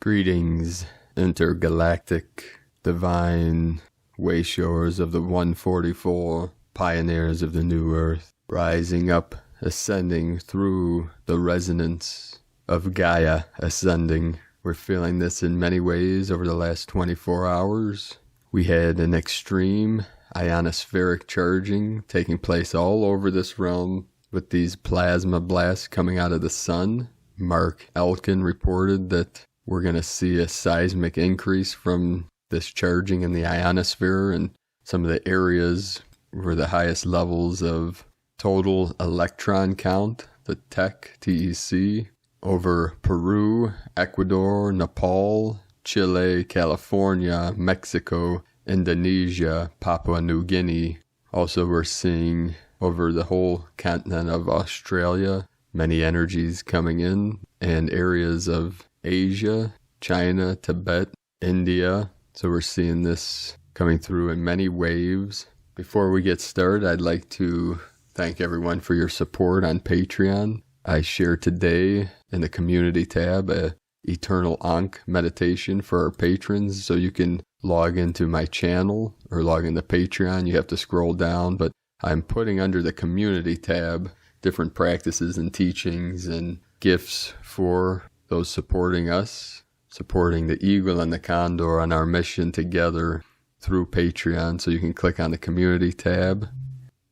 Greetings, intergalactic, divine wayshowers of the 144, pioneers of the new earth, rising up, ascending through the resonance of Gaia ascending. We're feeling this in many ways over the last 24 hours. We had an extreme ionospheric charging taking place all over this realm with these plasma blasts coming out of the sun. Mark Elkin reported that we're going to see a seismic increase from this charging in the ionosphere, and some of the areas were the highest levels of total electron count, the TEC, over Peru, Ecuador, Nepal, Chile, California, Mexico, Indonesia, Papua New Guinea. Also, we're seeing over the whole continent of Australia, many energies coming in, and areas of Asia, China, Tibet, India. So we're seeing this coming through in many waves. Before we get started, I'd like to thank everyone for your support on Patreon. I share today in the community tab a Eternal Ankh meditation for our patrons. So you can log into my channel or log into Patreon. You have to scroll down, but I'm putting under the community tab different practices and teachings and gifts for those supporting us, supporting the Eagle and the Condor on our mission together through Patreon. So you can click on the community tab.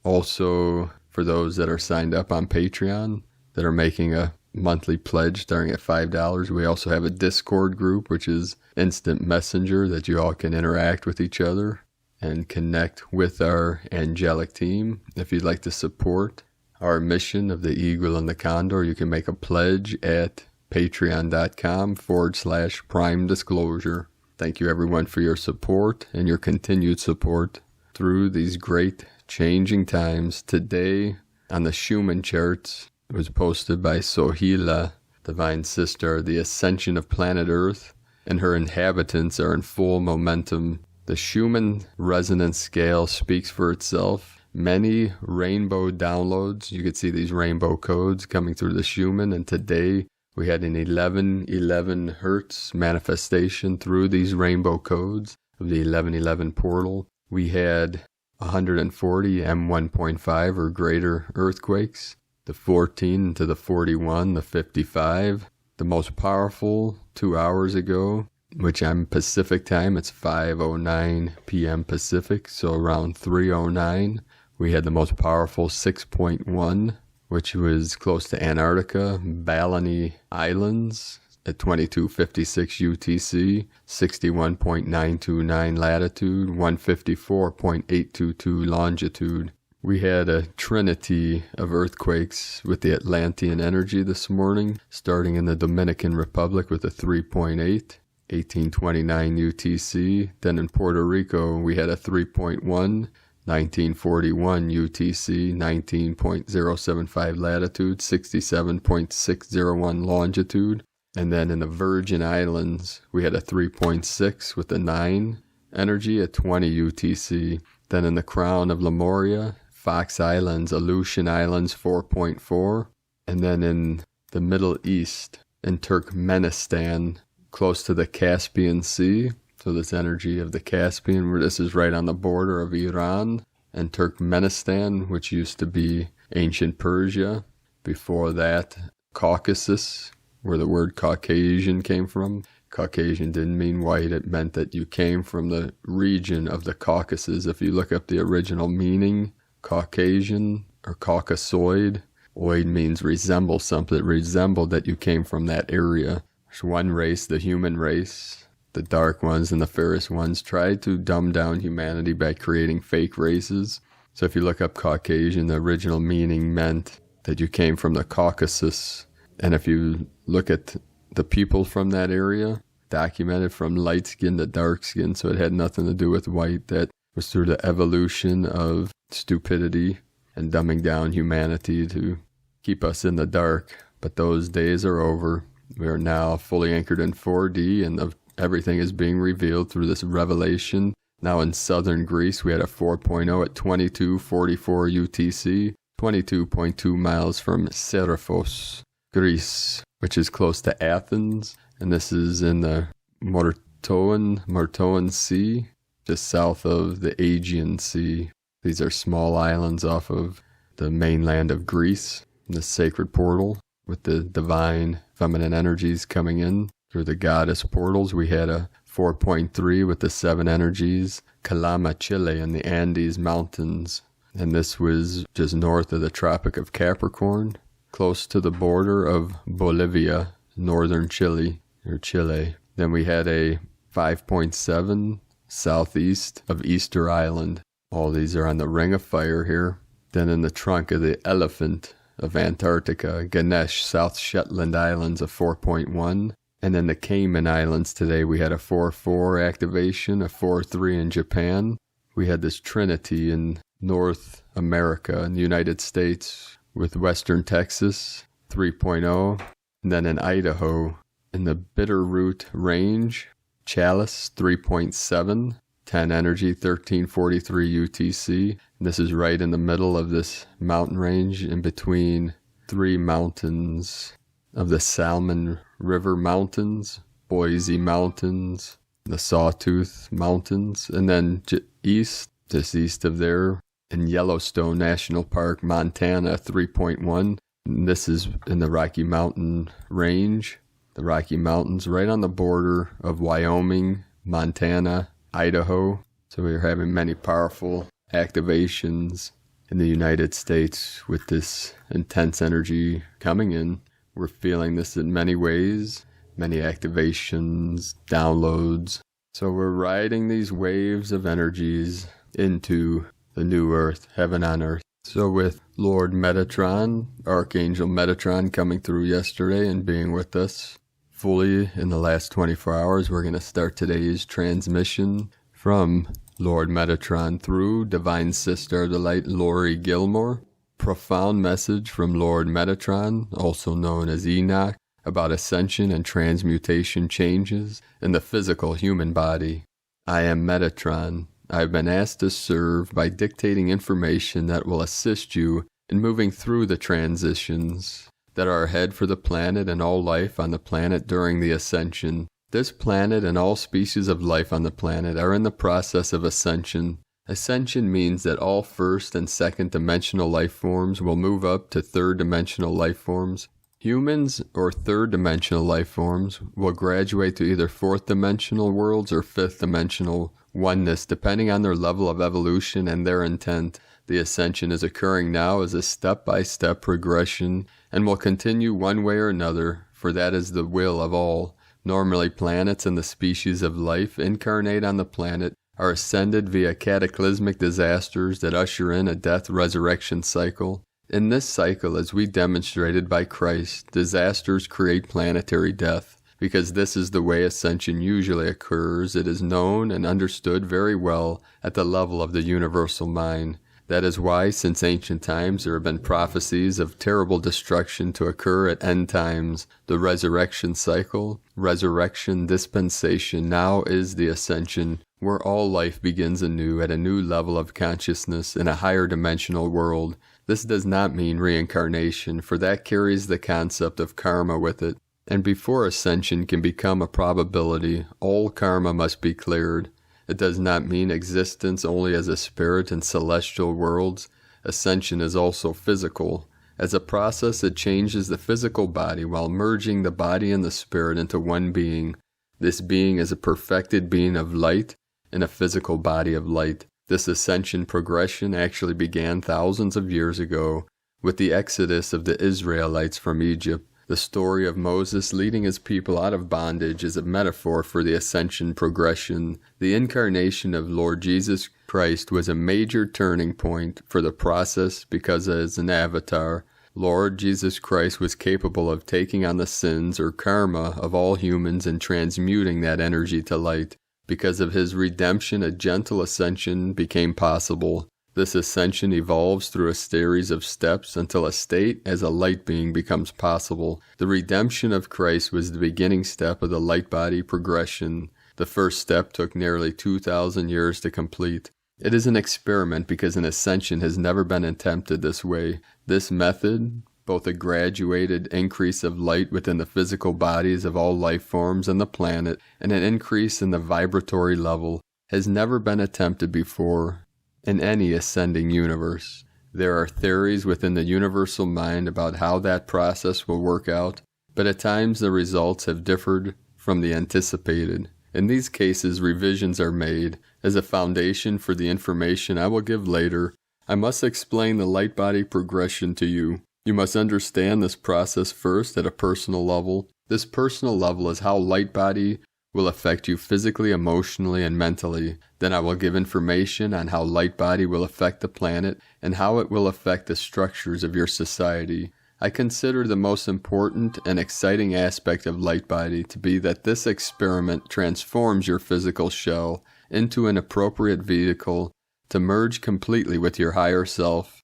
Also, for those that are signed up on Patreon that are making a monthly pledge starting at $5, we also have a Discord group, which is instant messenger that you all can interact with each other and connect with our angelic team. If you'd like to support our mission of the Eagle and the Condor, you can make a pledge at patreon.com/prime disclosure. Thank you everyone for your support and your continued support through these great changing times. Today on the Schumann charts, it was posted by Sohila, Divine Sister, the ascension of planet Earth and her inhabitants are in full momentum. The Schumann resonance scale speaks for itself. Many rainbow downloads. You could see these rainbow codes coming through the Schumann, and today we had an 1111 hertz manifestation through these rainbow codes of the 1111 portal. We had 140 M1.5 or greater earthquakes, the 14 to the 41, the 55. The most powerful 2 hours ago, which I'm Pacific time, it's 5:09 p.m. Pacific, so around 3:09. We had the most powerful 6.1, which was close to Antarctica, Balleny Islands at 2256 UTC, 61.929 latitude, 154.822 longitude. We had a trinity of earthquakes with the Atlantean energy this morning, starting in the Dominican Republic with a 3.8, 1829 UTC. Then in Puerto Rico, we had a 3.1, 1941 UTC, 19.075 latitude, 67.601 longitude. And then in the Virgin Islands, we had a 3.6 with a 9 energy at 20 UTC. Then in the Crown of Lemuria, Fox Islands, Aleutian Islands, 4.4. And then in the Middle East, in Turkmenistan, close to the Caspian Sea. So this energy of the Caspian, where this is right on the border of Iran and Turkmenistan, which used to be ancient Persia. Before that, Caucasus, where the word Caucasian came from. Caucasian didn't mean white, it meant that you came from the region of the Caucasus. If you look up the original meaning, Caucasian or Caucasoid, oid means resemble something, it resembled that you came from that area. There's one race, the human race. The dark ones and the fairest ones tried to dumb down humanity by creating fake races. So if you look up Caucasian, the original meaning meant that you came from the Caucasus. And if you look at the people from that area, documented from light skin to dark skin, so it had nothing to do with white. That was through the evolution of stupidity and dumbing down humanity to keep us in the dark. But those days are over. We are now fully anchored in 4D, and everything is being revealed through this revelation. Now in southern Greece, we had a 4.0 at 2244 UTC, 22.2 miles from Serifos, Greece, which is close to Athens. and this is in the Martoan Sea, just south of the Aegean Sea. These are small islands off of the mainland of Greece, the sacred portal with the divine feminine energies coming in through the goddess portals. We had a 4.3 with the 7 energies, Calama, Chile, and the Andes Mountains. And this was just north of the Tropic of Capricorn, close to the border of Bolivia, northern Chile, or Chile. Then we had a 5.7 southeast of Easter Island. All these are on the Ring of Fire here. Then in the trunk of the Elephant of Antarctica, Ganesh, South Shetland Islands of 4.1. And then the Cayman Islands today, we had a 4.4 activation, a 4.3 in Japan. We had this trinity in North America in the United States with Western Texas, 3.0. And then in Idaho, in the Bitterroot Range, Chalice, 3.7. 10 energy, 1343 UTC. And this is right in the middle of this mountain range in between 3 mountains of the Salmon River Mountains, Boise Mountains, the Sawtooth Mountains, and then just east of there in Yellowstone National Park, Montana, 3.1. And this is in the Rocky Mountain Range, the Rocky Mountains, right on the border of Wyoming, Montana, Idaho. So we're having many powerful activations in the United States with this intense energy coming in. We're feeling this in many ways, many activations, downloads. So we're riding these waves of energies into the new earth, heaven on earth. So with Lord Metatron, Archangel Metatron coming through yesterday and being with us fully in the last 24 hours, we're going to start today's transmission from Lord Metatron through Divine Sister of the Light, Lori Gilmore. Profound message from Lord Metatron, also known as Enoch, about ascension and transmutation changes in the physical human body. I am Metatron. I have been asked to serve by dictating information that will assist you in moving through the transitions that are ahead for the planet and all life on the planet during the ascension. This planet and all species of life on the planet are in the process of ascension. Ascension means that all first and second dimensional life forms will move up to third dimensional life forms. Humans or third dimensional life forms will graduate to either fourth dimensional worlds or fifth dimensional oneness, depending on their level of evolution and their intent. The ascension is occurring now as a step-by-step progression and will continue one way or another, for that is the will of all. Normally, planets and the species of life incarnate on the planet are ascended via cataclysmic disasters that usher in a death-resurrection cycle. In this cycle, as we demonstrated by Christ, disasters create planetary death. Because this is the way ascension usually occurs, it is known and understood very well at the level of the universal mind. That is why, since ancient times, there have been prophecies of terrible destruction to occur at end times. The resurrection cycle, resurrection dispensation, now is the ascension, where all life begins anew at a new level of consciousness in a higher dimensional world. This does not mean reincarnation, for that carries the concept of karma with it. And before ascension can become a probability, all karma must be cleared. It does not mean existence only as a spirit in celestial worlds. Ascension is also physical. As a process, it changes the physical body while merging the body and the spirit into one being. This being is a perfected being of light in a physical body of light. This ascension progression actually began thousands of years ago with the exodus of the Israelites from Egypt. The story of Moses leading his people out of bondage is a metaphor for the ascension progression. The incarnation of Lord Jesus Christ was a major turning point for the process because as an avatar, Lord Jesus Christ was capable of taking on the sins or karma of all humans and transmuting that energy to light. Because of his redemption, a gentle ascension became possible. This ascension evolves through a series of steps until a state as a light being becomes possible. The redemption of Christ was the beginning step of the light body progression. The first step took nearly 2,000 years to complete. It is an experiment because an ascension has never been attempted this way. This method, both a graduated increase of light within the physical bodies of all life forms on the planet and an increase in the vibratory level, has never been attempted before in any ascending universe. There are theories within the universal mind about how that process will work out, but at times the results have differed from the anticipated. In these cases, revisions are made. As a foundation for the information I will give later, I must explain the light body progression to you. You must understand this process first at a personal level. This personal level is how light body will affect you physically, emotionally, and mentally. Then I will give information on how light body will affect the planet and how it will affect the structures of your society. I consider the most important and exciting aspect of light body to be that this experiment transforms your physical shell into an appropriate vehicle to merge completely with your higher self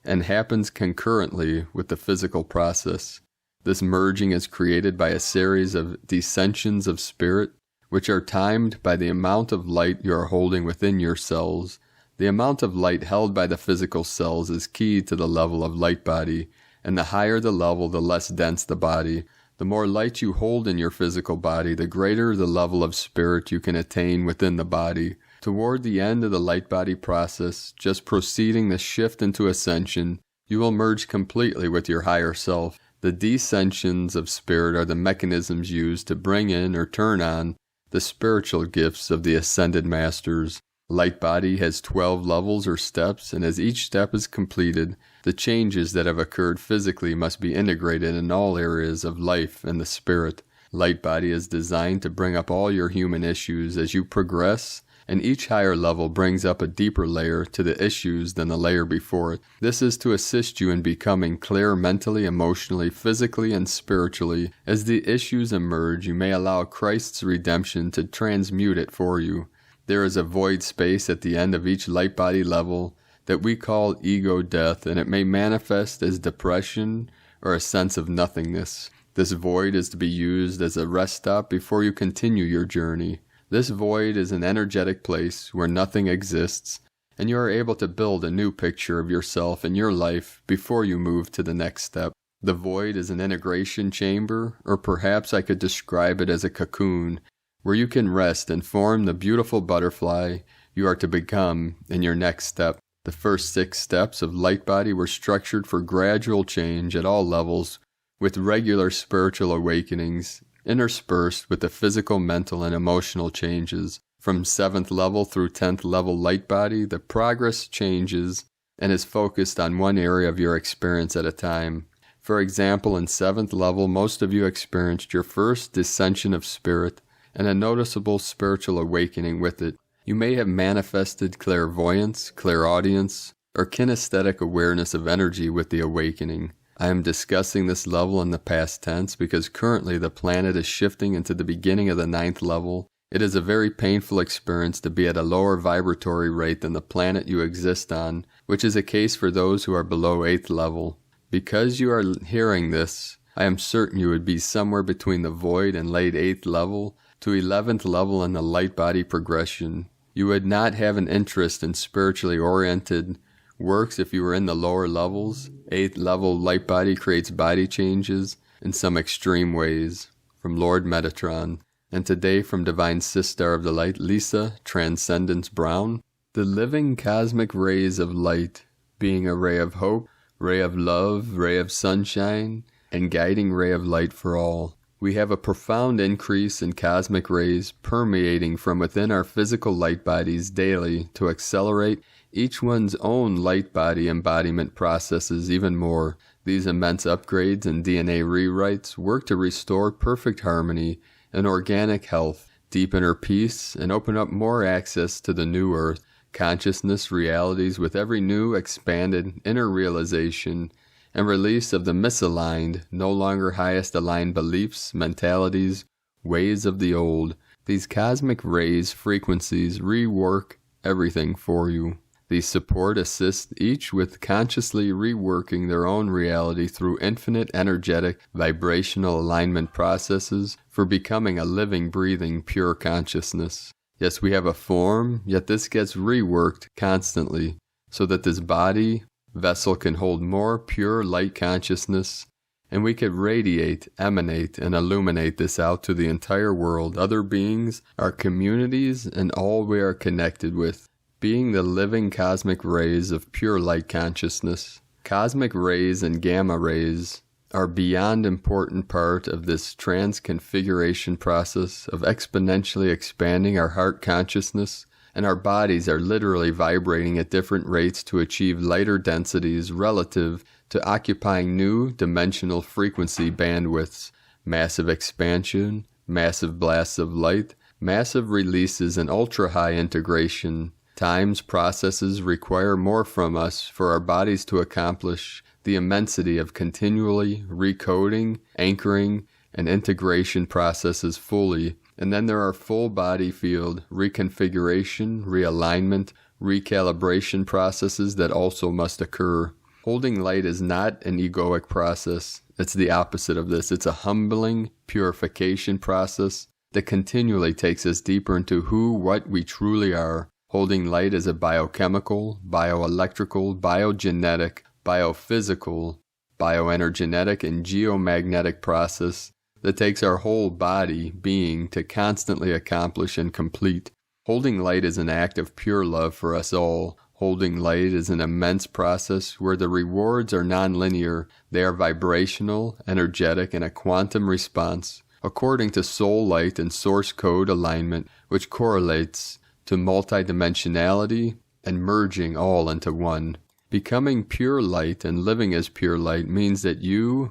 and happens concurrently with the physical process. This merging is created by a series of descensions of spirit, which are timed by the amount of light you are holding within your cells. The amount of light held by the physical cells is key to the level of light body, and the higher the level, the less dense the body. The more light you hold in your physical body, the greater the level of spirit you can attain within the body. Toward the end of the light body process, just proceeding the shift into ascension, you will merge completely with your higher self. The descensions of spirit are the mechanisms used to bring in or turn on the spiritual gifts of the ascended masters. Light body has 12 levels or steps, and as each step is completed, the changes that have occurred physically must be integrated in all areas of life and the spirit. Light body is designed to bring up all your human issues as you progress, and each higher level brings up a deeper layer to the issues than the layer before it. This is to assist you in becoming clear mentally, emotionally, physically, and spiritually. As the issues emerge, you may allow Christ's redemption to transmute it for you. There is a void space at the end of each light body level that we call ego death, and it may manifest as depression or a sense of nothingness. This void is to be used as a rest stop before you continue your journey. This void is an energetic place where nothing exists, and you are able to build a new picture of yourself and your life before you move to the next step. The void is an integration chamber, or perhaps I could describe it as a cocoon, where you can rest and form the beautiful butterfly you are to become in your next step. The first 6 steps of light body were structured for gradual change at all levels, with regular spiritual awakenings interspersed with the physical, mental, and emotional changes. From 7th level through 10th level light body, the progress changes and is focused on one area of your experience at a time. For example, in 7th level, most of you experienced your first descension of spirit and a noticeable spiritual awakening with it. You may have manifested clairvoyance, clairaudience, or kinesthetic awareness of energy with the awakening. I am discussing this level in the past tense because currently the planet is shifting into the beginning of the 9th level. It is a very painful experience to be at a lower vibratory rate than the planet you exist on, which is a case for those who are below 8th level. Because you are hearing this, I am certain you would be somewhere between the void and late 8th level to 11th level in the light body progression. You would not have an interest in spiritually oriented works if you were in the lower levels. 8th level light body creates body changes in some extreme ways. From Lord Metatron. And today from Divine Sister of the Light, Lisa Transcendence Brown. The living cosmic rays of light, being a ray of hope, ray of love, ray of sunshine, and guiding ray of light for all. We have a profound increase in cosmic rays permeating from within our physical light bodies daily to accelerate each one's own light body embodiment processes even more. These immense upgrades and DNA rewrites work to restore perfect harmony and organic health, deepen her peace, and open up more access to the new earth, consciousness realities with every new expanded inner realization and release of the misaligned, no longer highest aligned beliefs, mentalities, ways of the old. These cosmic rays, frequencies, rework everything for you. These support assist each with consciously reworking their own reality through infinite energetic vibrational alignment processes for becoming a living, breathing, pure consciousness. Yes, we have a form, yet this gets reworked constantly so that this body vessel can hold more pure light consciousness, and we could radiate, emanate, and illuminate this out to the entire world, other beings, our communities, and all we are connected with, being the living cosmic rays of pure light consciousness. Cosmic rays and gamma rays are beyond important part of this transconfiguration process of exponentially expanding our heart consciousness, and our bodies are literally vibrating at different rates to achieve lighter densities relative to occupying new dimensional frequency bandwidths, massive expansion, massive blasts of light, massive releases, and ultra-high integration. Times, processes require more from us for our bodies to accomplish the immensity of continually recoding, anchoring, and integration processes fully. And then there are full body field reconfiguration, realignment, recalibration processes that also must occur. Holding light is not an egoic process. It's the opposite of this. It's a humbling purification process that continually takes us deeper into what we truly are. Holding light is a biochemical, bioelectrical, biogenetic, biophysical, bioenergetic, and geomagnetic process that takes our whole body being to constantly accomplish and complete. Holding light is an act of pure love for us all. Holding light is an immense process where the rewards are non-linear. They are vibrational, energetic, and a quantum response, according to soul light and source code alignment, which correlates to multidimensionality and merging all into one. Becoming pure light and living as pure light means that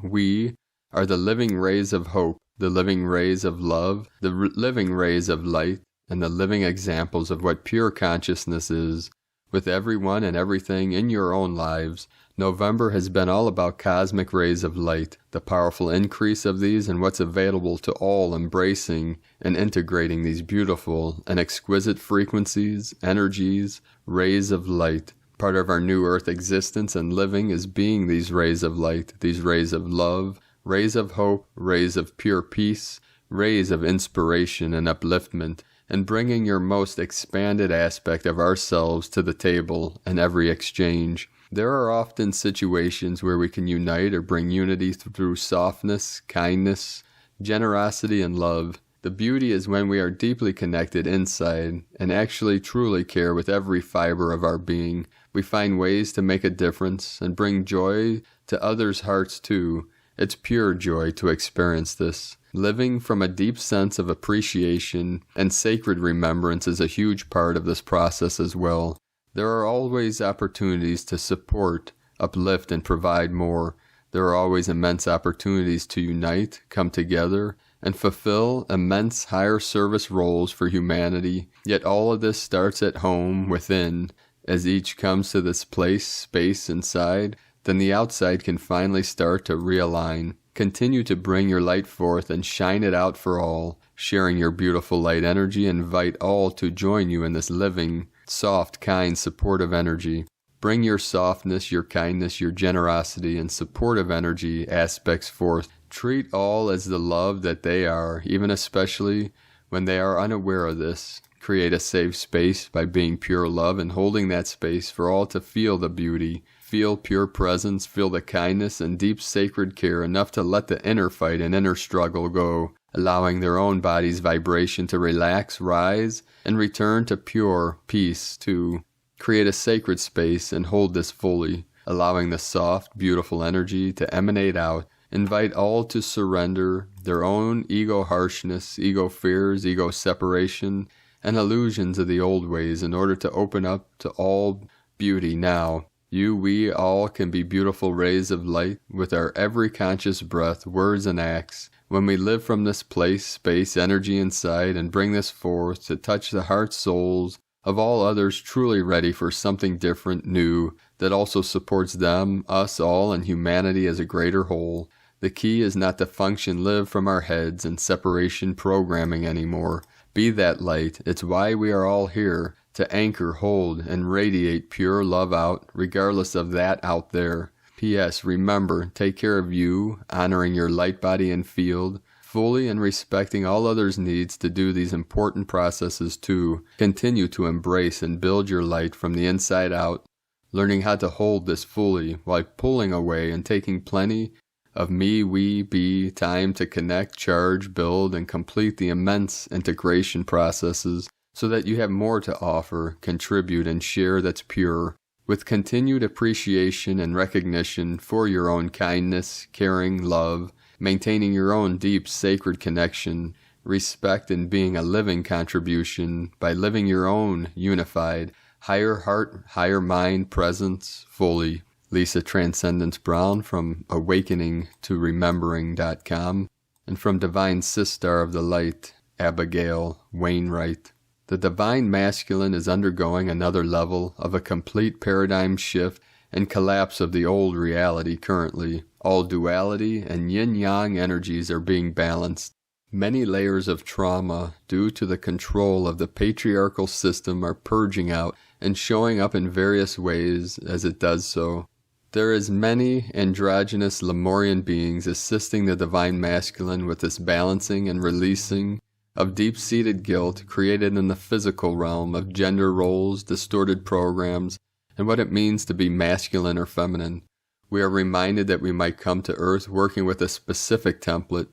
we are the living rays of hope, the living rays of love, the living rays of light, and the living examples of what pure consciousness is. With everyone and everything in your own lives, November has been all about cosmic rays of light, the powerful increase of these and what's available to all, embracing and integrating these beautiful and exquisite frequencies, energies, rays of light. Part of our new earth existence and living is being these rays of light, these rays of love, rays of hope, rays of pure peace, rays of inspiration and upliftment, and bringing your most expanded aspect of ourselves to the table in every exchange. There are often situations where we can unite or bring unity through softness, kindness, generosity, and love. The beauty is when we are deeply connected inside and actually truly care with every fiber of our being. We find ways to make a difference and bring joy to others' hearts too. It's pure joy to experience this. Living from a deep sense of appreciation and sacred remembrance is a huge part of this process as well. There are always opportunities to support, uplift, and provide more. There are always immense opportunities to unite, come together, and fulfill immense higher service roles for humanity. Yet all of this starts at home, within. As each comes to this place, space inside, then the outside can finally start to realign. Continue to bring your light forth and shine it out for all. Sharing your beautiful light energy, invite all to join you in this living, soft, kind, supportive energy. Bring your softness, your kindness, your generosity, and supportive energy aspects forth. Treat all as the love that they are, even especially when they are unaware of this. Create a safe space by being pure love and holding that space for all to feel the beauty, feel pure presence, feel the kindness and deep sacred care enough to let the inner fight and inner struggle go, allowing their own body's vibration to relax, rise, and return to pure peace too. Create a sacred space and hold this fully, allowing the soft, beautiful energy to emanate out. Invite all to surrender their own ego harshness, ego fears, ego separation, and illusions of the old ways in order to open up to all beauty now. We all can be beautiful rays of light with our every conscious breath, words, and acts. When we live from this place, space, energy inside, and bring this forth to touch the hearts, souls of all others truly ready for something different, new, that also supports them, us all, and humanity as a greater whole. The key is not to function, live from our heads and separation programming anymore. Be that light. It's why we are all here, to anchor, hold, and radiate pure love out, regardless of that out there. P.S. Remember, take care of you, honoring your light body and field, fully and respecting all others' needs to do these important processes too. Continue to embrace and build your light from the inside out. learning how to hold this fully while pulling away and taking plenty of me, we, be time to connect, charge, build, and complete the immense integration processes so that you have more to offer, contribute, and share that's pure, with continued appreciation and recognition for your own kindness, caring, love, maintaining your own deep sacred connection, respect, and being a living contribution by living your own unified, higher heart, higher mind presence fully. Lisa Transcendence Brown from awakeningtoremembering.com, and from Divine Sistar of the Light, Abigail Wainwright. The Divine Masculine is undergoing another level of a complete paradigm shift and collapse of the old reality currently. All duality and yin-yang energies are being balanced. Many layers of trauma due to the control of the patriarchal system are purging out and showing up in various ways as it does so. There is many androgynous Lemurian beings assisting the Divine Masculine with this balancing and releasing of deep-seated guilt created in the physical realm of gender roles, distorted programs, and what it means to be masculine or feminine. We are reminded that we might come to Earth working with a specific template,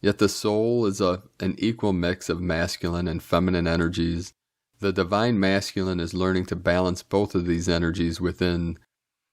yet the soul is an equal mix of masculine and feminine energies. The Divine Masculine is learning to balance both of these energies within.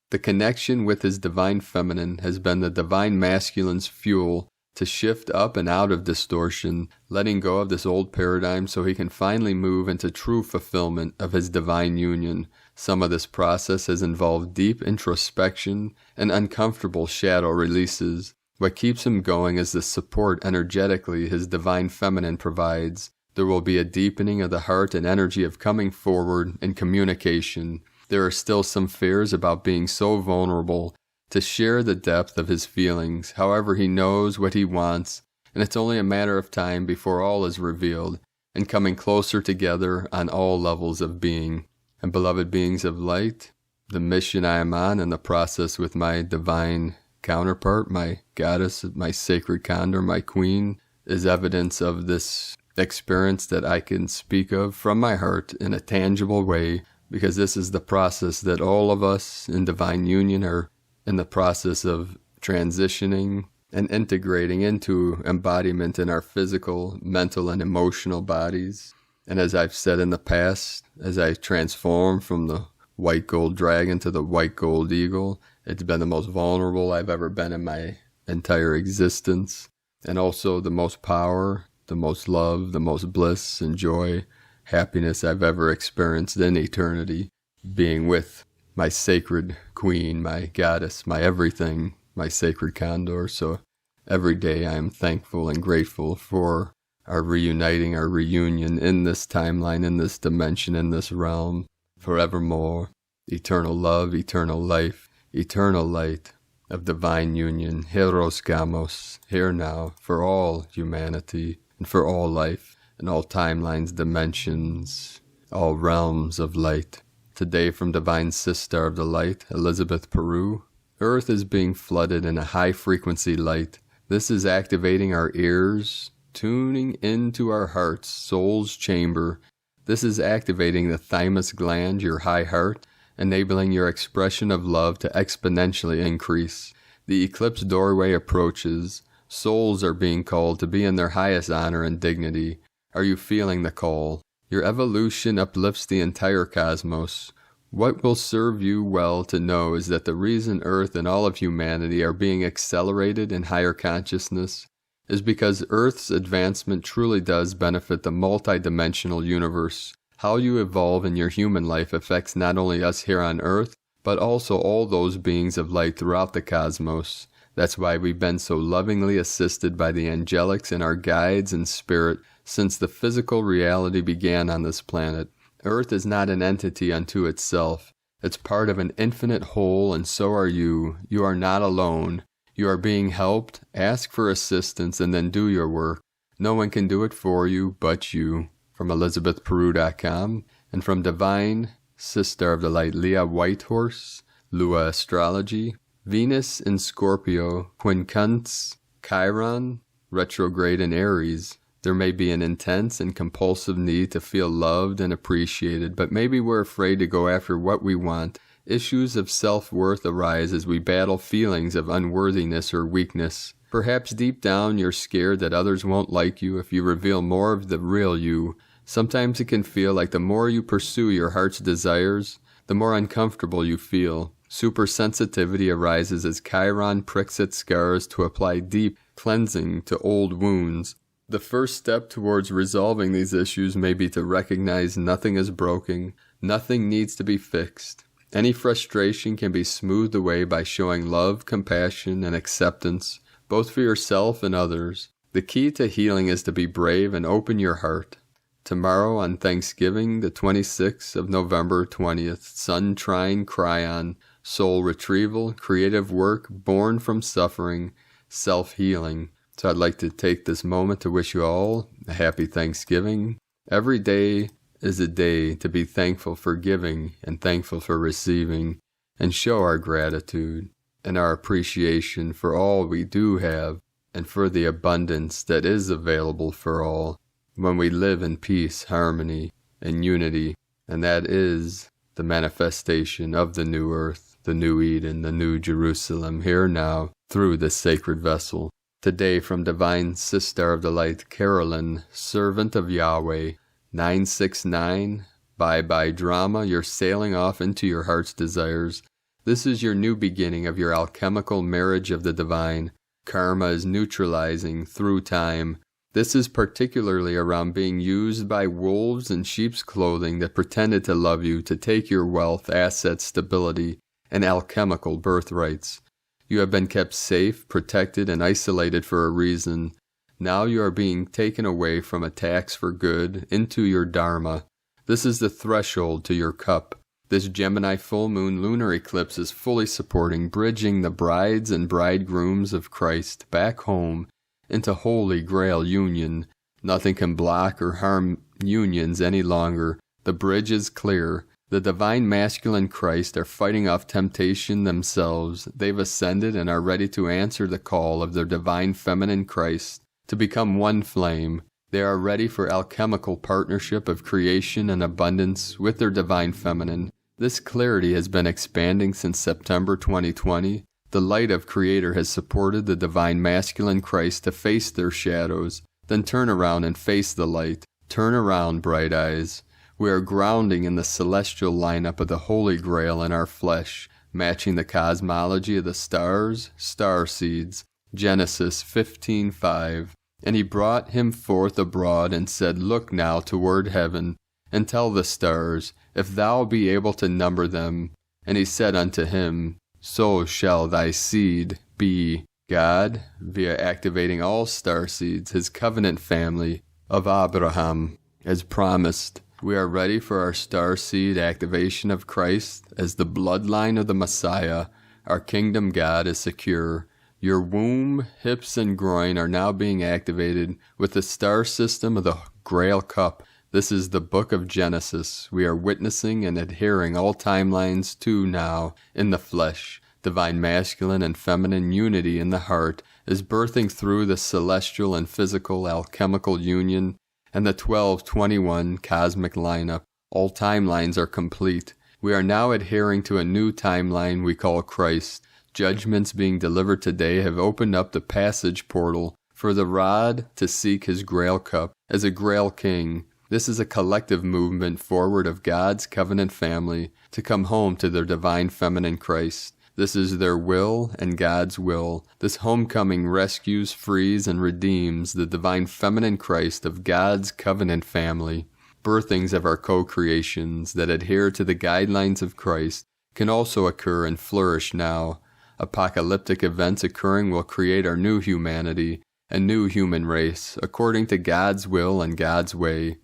The connection with his Divine Feminine has been the Divine Masculine's fuel to shift up and out of distortion, letting go of this old paradigm so he can finally move into true fulfillment of his divine union. Some of this process has involved deep introspection and uncomfortable shadow releases. What keeps him going is the support energetically his Divine Feminine provides. There will be a deepening of the heart and energy of coming forward in communication. There are still some fears about being so vulnerable to share the depth of his feelings. However, he knows what he wants, and it's only a matter of time before all is revealed and coming closer together on all levels of being. And beloved beings of light, the mission I am on and the process with my divine counterpart, my goddess, my sacred condor, my queen, is evidence of this experience that I can speak of from my heart in a tangible way, because this is the process that all of us in divine union are in the process of transitioning and integrating into embodiment in our physical, mental, and emotional bodies. And as I've said in the past, as I transform from the white gold dragon to the white gold eagle, it's been the most vulnerable I've ever been in my entire existence, and also the most power, the most love, the most bliss and joy, happiness I've ever experienced in eternity, being with my sacred queen, my goddess, my everything, my sacred condor. So every day I am thankful and grateful for our reuniting, our reunion in this timeline, in this dimension, in this realm, forevermore. Eternal love, eternal life, eternal light of divine union, Heros Gamos, here now, for all humanity and for all life, in all timelines, dimensions, all realms of light. Today from Divine Sistar of the Light, Elizabeth Peru, Earth is being flooded in a high-frequency light. This is activating our ears, tuning into our heart's soul's chamber. This is activating the thymus gland, your high heart, enabling your expression of love to exponentially increase. The eclipse doorway approaches. Souls are being called to be in their highest honor and dignity. Are you feeling the call? Your evolution uplifts the entire cosmos. What will serve you well to know is that the reason Earth and all of humanity are being accelerated in higher consciousness is because Earth's advancement truly does benefit the multidimensional universe. How you evolve in your human life affects not only us here on Earth, but also all those beings of light throughout the cosmos. That's why we've been so lovingly assisted by the angelics and our guides and spirit since the physical reality began on this planet. Earth is not an entity unto itself. It's part of an infinite whole, and so are you. You are not alone. You are being helped. Ask for assistance and then do your work. No one can do it for you but you. From ElizabethPeru.com, and from Divine Sistar of the Light, Leah Whitehorse, Lua Astrology, Venus in Scorpio, Quincunx, Chiron, retrograde in Aries. There may be an intense and compulsive need to feel loved and appreciated, but maybe we're afraid to go after what we want Issues of self-worth arise as we battle feelings of unworthiness or weakness. Perhaps deep down you're scared that others won't like you if you reveal more of the real you. Sometimes it can feel like the more you pursue your heart's desires, the more uncomfortable you feel. Supersensitivity arises as Chiron pricks its scars to apply deep cleansing to old wounds. The first step towards resolving these issues may be to recognize nothing is broken, nothing needs to be fixed. Any frustration can be smoothed away by showing love, compassion, and acceptance, both for yourself and others. The key to healing is to be brave and open your heart. Tomorrow on Thanksgiving, the 26th of November 20th, Sun Trine Cryon, soul retrieval, creative work, born from suffering, self-healing. So I'd like to take this moment to wish you all a happy Thanksgiving. Every day is a day to be thankful for giving and thankful for receiving, and show our gratitude and our appreciation for all we do have and for the abundance that is available for all when we live in peace, harmony, and unity. And that is the manifestation of the new earth, the new Eden, the new Jerusalem, here now through this sacred vessel. Today from Divine Sister of the Light, Carolyn, Servant of Yahweh, 969, bye-bye drama, you're sailing off into your heart's desires. This is your new beginning of your alchemical marriage of the divine. Karma is neutralizing through time. This is particularly around being used by wolves in sheep's clothing that pretended to love you to take your wealth, assets, stability, and alchemical birthrights. You have been kept safe, protected, and isolated for a reason. Now you are being taken away from attacks for good into your Dharma. This is the threshold to your cup. This Gemini full moon lunar eclipse is fully supporting, bridging the brides and bridegrooms of Christ back home into Holy Grail union. Nothing can block or harm unions any longer. The bridge is clear. The divine masculine Christ are fighting off temptation themselves. They've ascended and are ready to answer the call of their divine feminine Christ to become one flame. They are ready for alchemical partnership of creation and abundance with their divine feminine. This clarity has been expanding since September 2020. The light of Creator has supported the divine masculine Christ to face their shadows, then turn around and face the light. Turn around, bright eyes. We are grounding in the celestial lineup of the Holy Grail in our flesh, matching the cosmology of the stars, star seeds. Genesis 15:5. And he brought him forth abroad and said, Look now toward heaven, and tell the stars, if thou be able to number them. And he said unto him, So shall thy seed be. God, via activating all star seeds, his covenant family of Abraham, as promised. We are ready for our star seed activation of Christ as the bloodline of the Messiah. Our kingdom God is secure. Your womb, hips, and groin are now being activated with the star system of the Grail Cup. This is the book of Genesis. We are witnessing and adhering all timelines to now in the flesh. Divine masculine and feminine unity in the heart is birthing through the celestial and physical alchemical union and the 1221 cosmic lineup. All timelines are complete. We are now adhering to a new timeline we call Christ. Judgments being delivered today have opened up the passage portal for the rod to seek his Grail Cup as a Grail King. This is a collective movement forward of God's covenant family to come home to their divine feminine Christ. This is their will and God's will. This homecoming rescues, frees, and redeems the divine feminine Christ of God's covenant family. Birthings of our co-creations that adhere to the guidelines of Christ can also occur and flourish now. Apocalyptic events occurring will create our new humanity, a new human race, according to God's will and God's way.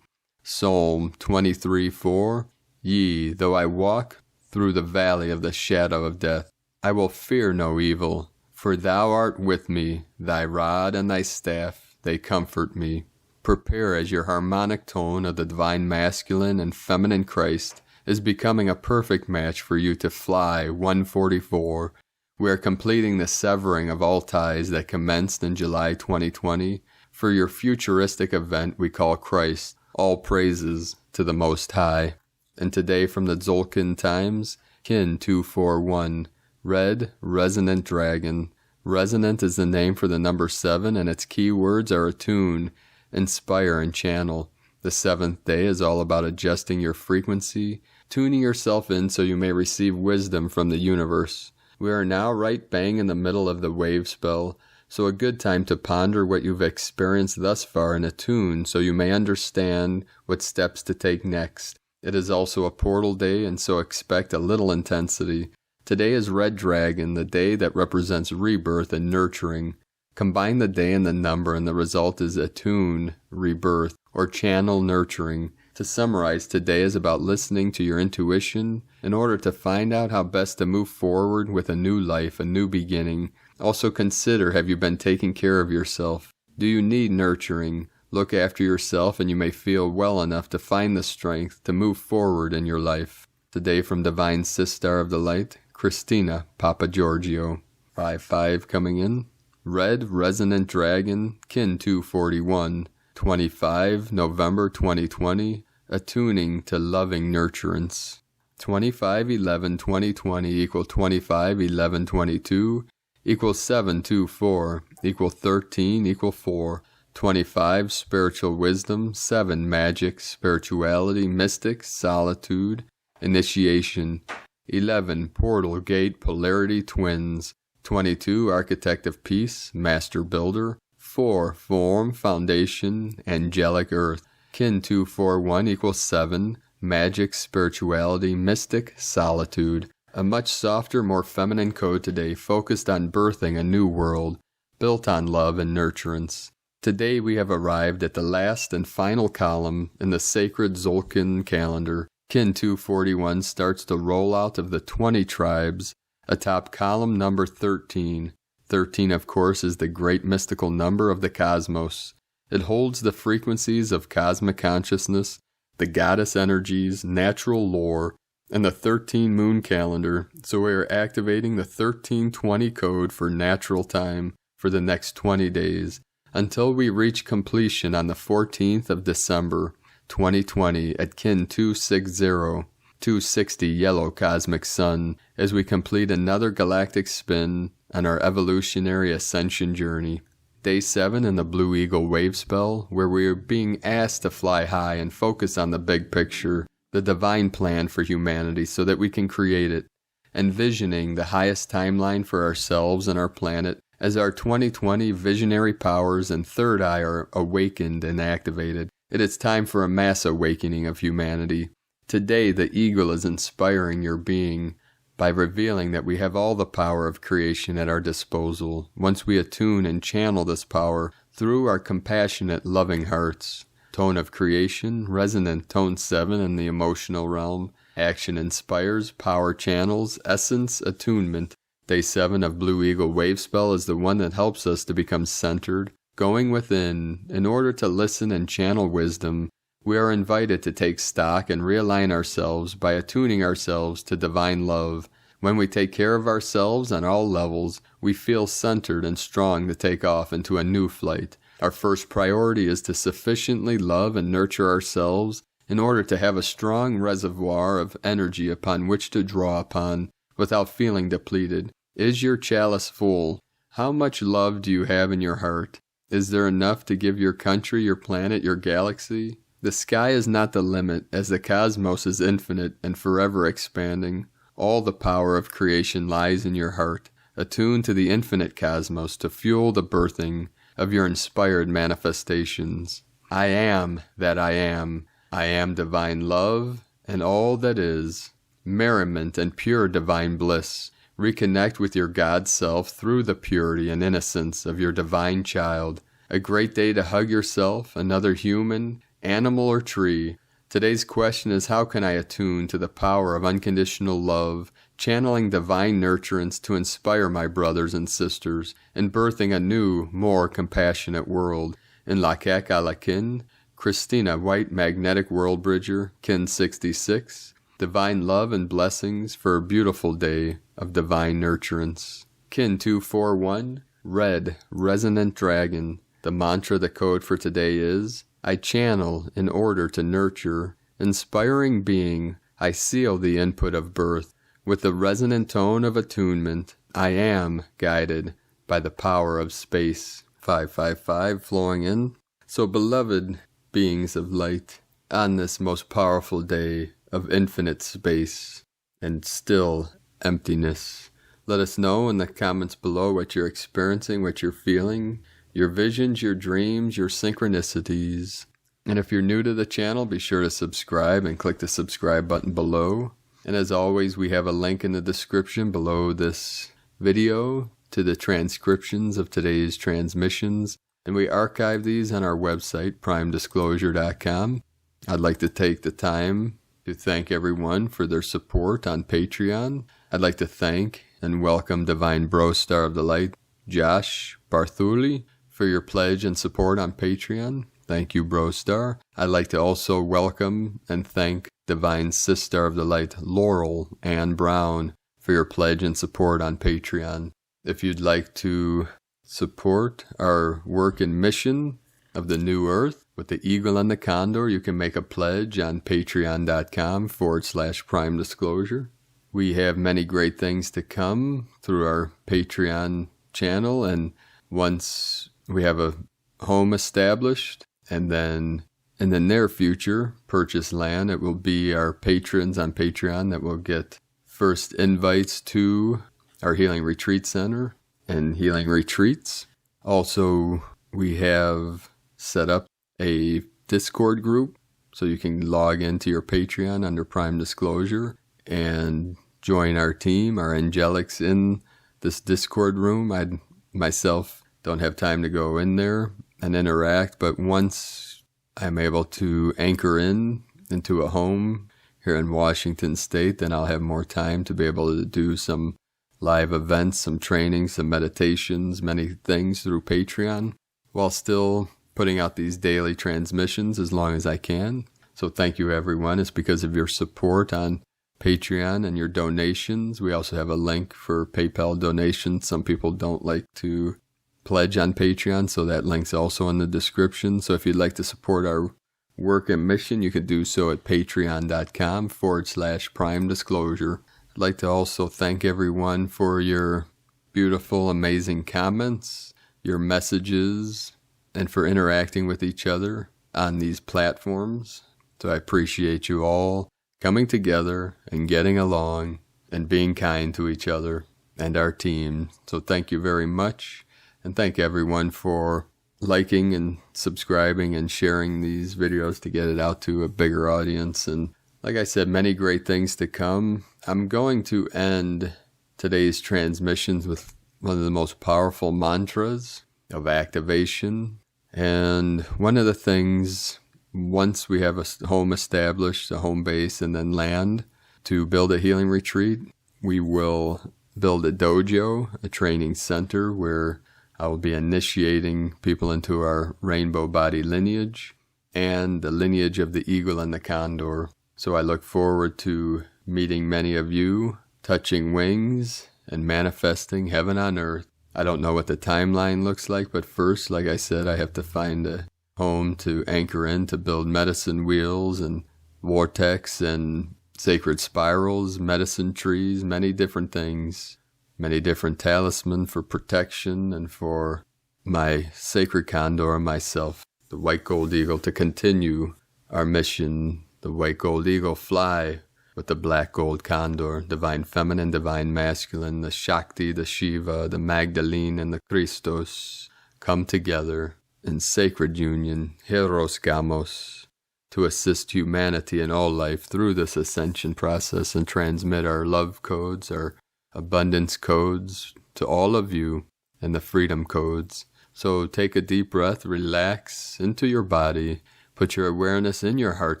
Psalm 23:4. Yea, though I walk through the valley of the shadow of death, I will fear no evil, for thou art with me, thy rod and thy staff, they comfort me. Prepare as your harmonic tone of the divine masculine and feminine Christ is becoming a perfect match for you to fly 144. We are completing the severing of all ties that commenced in July 2020 for your futuristic event we call Christ. All praises to the Most High. And today from the Tzolk'in Times, Kin 241. Red, Resonant Dragon. Resonant is the name for the number 7, and its keywords are attune, inspire, and channel. The 7th day is all about adjusting your frequency, tuning yourself in so you may receive wisdom from the universe. We are now right bang in the middle of the wave spell, so a good time to ponder what you've experienced thus far and attune so you may understand what steps to take next. It is also a portal day, and so expect a little intensity. Today is Red Dragon, the day that represents rebirth and nurturing. Combine the day and the number, and the result is attune, rebirth, or channel nurturing. To summarize, today is about listening to your intuition in order to find out how best to move forward with a new life, a new beginning. Also consider, have you been taking care of yourself? Do you need nurturing? Look after yourself and you may feel well enough to find the strength to move forward in your life. Today from Divine Sistar of the Light, Christina Papa Giorgio. 5-5 coming in. Red Resonant Dragon, Kin 241. 25 November 2020. Attuning to loving nurturance. 25/11/2020 equal 25/11/22 equals 724 equal 13 equal 4. 25 Spiritual Wisdom. 7 Magic, Spirituality, Mystic, Solitude, Initiation. 11 Portal Gate, Polarity, Twins. 22 Architect of Peace, Master Builder. 4 Form, Foundation, Angelic Earth. Kin 241 equals 7 Magic, Spirituality, Mystic, Solitude. A much softer, more feminine code today, focused on birthing a new world, built on love and nurturance. Today we have arrived at the last and final column in the sacred Zolkin calendar. Kin 241 starts the rollout of the 20 tribes atop column number 13. 13, of course, is the great mystical number of the cosmos. It holds the frequencies of cosmic consciousness, the goddess energies, natural lore, and the 13 moon calendar, so we are activating the 1320 code for natural time for the next 20 days, until we reach completion on the 14th of December, 2020 at Kin 260, 260 yellow cosmic sun, as we complete another galactic spin on our evolutionary ascension journey. Day 7 in the Blue Eagle wave spell, where we are being asked to fly high and focus on the big picture, the divine plan for humanity so that we can create it, envisioning the highest timeline for ourselves and our planet as our 2020 visionary powers and third eye are awakened and activated. It is time for a mass awakening of humanity. Today the eagle is inspiring your being by revealing that we have all the power of creation at our disposal once we attune and channel this power through our compassionate, loving hearts. Tone of creation, resonant tone 7 in the emotional realm. Action inspires, power channels, essence, attunement. Day 7 of Blue Eagle wave spell is the one that helps us to become centered, going within. In order to listen and channel wisdom, we are invited to take stock and realign ourselves by attuning ourselves to divine love. When we take care of ourselves on all levels, we feel centered and strong to take off into a new flight. Our first priority is to sufficiently love and nurture ourselves in order to have a strong reservoir of energy upon which to draw upon without feeling depleted. Is your chalice full? How much love do you have in your heart? Is there enough to give your country, your planet, your galaxy? The sky is not the limit, as the cosmos is infinite and forever expanding. All the power of creation lies in your heart, attuned to the infinite cosmos to fuel the birthing of your inspired manifestations. I am that I am. I am divine love and all that is. Merriment and pure divine bliss. Reconnect with your God self through the purity and innocence of your divine child. A great day to hug yourself, another human, animal or tree. Today's question is, how can I attune to the power of unconditional love, channeling divine nurturance to inspire my brothers and sisters in birthing a new, more compassionate world? In Lakak Alakin, Christina White Magnetic World Bridger, Kin 66. Divine love and blessings for a beautiful day of divine nurturance. Kin 241, Red Resonant Dragon. The mantra, the code for today is, I channel in order to nurture. Inspiring being, I seal the input of birth. With the resonant tone of attunement, I am guided by the power of space. 555 flowing in. So beloved beings of light, on this most powerful day of infinite space and still emptiness, let us know in the comments below what you're experiencing, what you're feeling, your visions, your dreams, your synchronicities. And if you're new to the channel, be sure to subscribe and click the subscribe button below. And as always, we have a link in the description below this video to the transcriptions of today's transmissions. And we archive these on our website, primedisclosure.com. I'd like to take the time to thank everyone for their support on Patreon. I'd like to thank and welcome Divine Bro Star of the Light, Josh Barthuli, for your pledge and support on Patreon. Thank you, Bro Star. I'd like to also welcome and thank Divine Sister of the Light, Laurel Ann Brown, for your pledge and support on Patreon. If you'd like to support our work and mission of the New Earth with the Eagle and the Condor, you can make a pledge on patreon.com/Prime Disclosure. We have many great things to come through our Patreon channel, and once we have a home established, and then in the near future purchase land, it will be our patrons on Patreon that will get first invites to our Healing Retreat Center and healing retreats. Also, we have set up a Discord group, so you can log into your Patreon under Prime Disclosure and join our team, our angelics, in this Discord room. I myself don't have time to go in there and interact, but once I'm able to anchor into a home here in Washington State, then I'll have more time to be able to do some live events, some trainings, some meditations, many things through Patreon, while still putting out these daily transmissions as long as I can. So thank you, everyone. It's because of your support on Patreon and your donations. We also have a link for PayPal donations. Some people don't like to pledge on Patreon, so that link's also in the description. So if you'd like to support our work and mission, you can do so at patreon.com/Prime Disclosure. I'd like to also thank everyone for your beautiful, amazing comments, your messages, and for interacting with each other on these platforms. So I appreciate you all coming together and getting along and being kind to each other and our team. So thank you very much, and thank everyone for liking and subscribing and sharing these videos to get it out to a bigger audience. And like I said, many great things to come. I'm going to end today's transmissions with one of the most powerful mantras of activation. And one of the things, once we have a home established, a home base, and then land to build a healing retreat, we will build a dojo, a training center, where I will be initiating people into our rainbow body lineage and the lineage of the eagle and the condor. So I look forward to meeting many of you, touching wings and manifesting heaven on earth. I don't know what the timeline looks like, but first, like I said, I have to find a home to anchor in, to build medicine wheels and vortex and sacred spirals, medicine trees, many different things, many different talismans for protection and for my sacred condor and myself, the white gold eagle, to continue our mission. The white gold eagle fly with the black gold condor, divine feminine, divine masculine, the Shakti, the Shiva, the Magdalene, and the Christos come together in sacred union, Heros Gamos, to assist humanity in all life through this ascension process and transmit our love codes, our abundance codes to all of you, and the freedom codes. So take a deep breath, relax into your body, put your awareness in your heart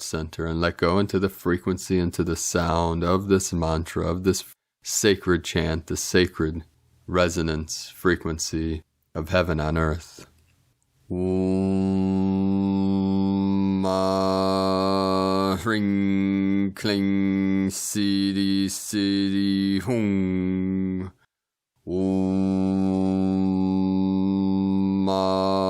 center, and let go into the frequency, into the sound of this mantra, of this sacred chant, the sacred resonance frequency of heaven on earth. Om Ma Ring Kling Sidi Sidi Hung. Om Ma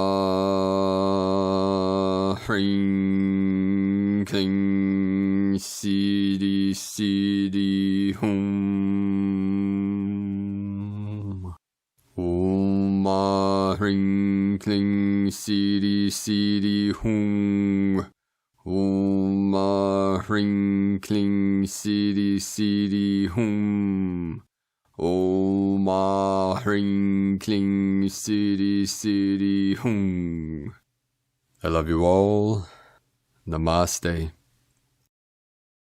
Ring Kling Sidi Sidi Hung. Hring Kling Siri Siri Hung. Om Hring Kling Siri Siri Hum. Om Hring Kling Siri Siri Hung. I love you all. Namaste.